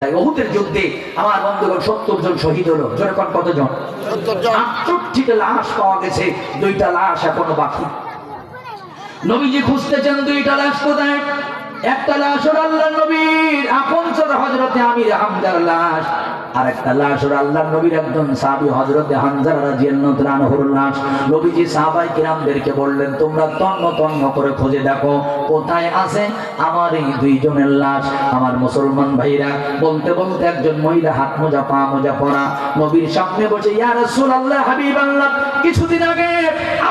উহুদের যুদ্ধে আমার বন্ধুগণ 70 জন শহীদ হলো। জোরে কোন কতজন? 68টা লাশ পাওয়া গেছে, 2টা লাশ এখনো বাকি। নবীজি খুঁজতেছেন 2টা লাশ কোথায়। একটা লাশ হলো আল্লাহর নবীর আপন ছোট হযরতে আমির হামজার লাশ, আর একটা লাশ হলো আল্লাহর নবীর একজন সাহাবী হযরতে হামজা রাদিয়াল্লাহু তাআলা আনহুর লাশ। নবীজি সাহাবায়ে কিরামদেরকে বললেন, তোমরা তন্ন তন্ন করে খুঁজে দেখো কোথায় আছে আমার এই 2 জনের লাশ। আমার মুসলমান ভাইরা বলতে বলতে একজন মহিলা হাত মোজা পা মোজা পরা নবীর সামনে বসে, ইয়া রাসূলুল্লাহ হাবিবাল্লাহ, কিছুদিন আগে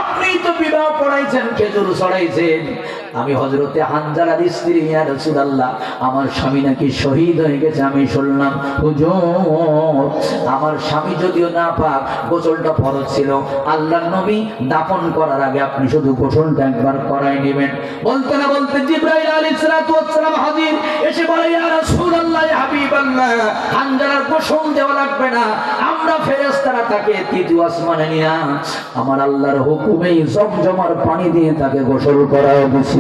আপনি তো বিবাহ পড়াইছেন, খেজুর ছড়াইছেন, আমি হযরতে হানজালার স্ত্রী, ইয়া রাসূলুল্লাহ আমার স্বামী নাকি শহীদ হয়ে গেছে আমি শুনলাম। হুজুর আমার স্বামী যদিও না পাক, গোসলটা ফরজ ছিল, আল্লাহর নবী দাফন করার আগে আপনি শুধু গোসলটা একবার করাই নেবেন। বলতে না বলতে জিবরাইল আলাইহিস সালাতু ওয়াস সালাম হাজির, এসে বলে, ইয়া রাসূলুল্লাহ হাবিবাল্লাহ হানজালার গোসল দেওয়া লাগবে না, আমরা ফেরেশতারা তাকে তৃতীয় আসমানে নিয়ে আমার আল্লাহর হুকুমেই জমজমার পানি দিয়ে তাকে গোসল করাও দিছি।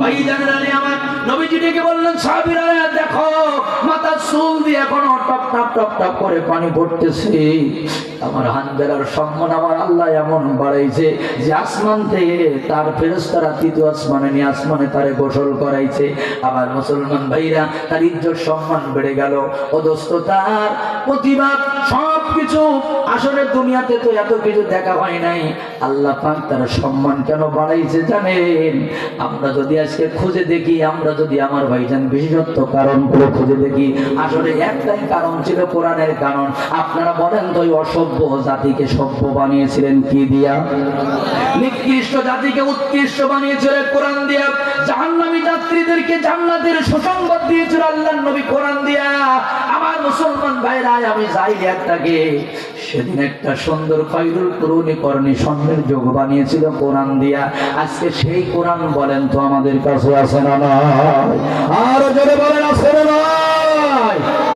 ভাইজানেরা আমার নবীজি ডেকে বললেন, সাহাবীরা দেখো মাথার চুল দিয়ে এখনো টপ টপ টপ টপ করে পানি পড়তেছে। আমার হানজালার সম্মান আমার আল্লাহ এমন বাড়াইছে যে আসমান থেকে তার ফেরেশতারা তৃতীয় আসমানে নিয়ে আসমানে তারে গোসল করাইছে। আমার মুসলমান ভাইরা তার ইজ্জত সম্মান বেড়ে গেল। ও দোস্ত, তার প্রতিবাদ সবকিছু আসলে দুনিয়াতে তো এত কিছু দেখা হয় নাই, আল্লাহ পাক তার সম্মান কেন বাড়াইছে জানেন? আমরা যদি আজকে খুঁজে দেখি, আমরা যদি আমার ভাইজান বিশেষত্ব কারণগুলো খুঁজে দেখি, আসলে একটাই কারণ ছিল কোরআনের কারণ। আপনারা বলেন তো, ওই অসভ্য জাতিকে সভ্য বানিয়েছিলেন কি দিয়া? নিকৃষ্ট জাতিকে উৎকৃষ্ট বানিয়েছিলেন কোরআন দিয়া। জাহান্নামী যাত্রীদেরকে জান্নাতের সুসংবাদ দিয়েছিল আল্লাহর নবী কোরআন দিয়া। আমার মুসলমান ভাইরা, আমি জাহিলিয়াতটাকে সেদিন একটা সুন্দর খয়রুল কুরুনি করনি স্বর্ণের যোগ বানিয়েছিল কোরআন দিয়া। আজকে সেই কোরআন বলেন তো আমাদের কাছে আছে না নাই? আর জোরে বলেন আছে না নাই?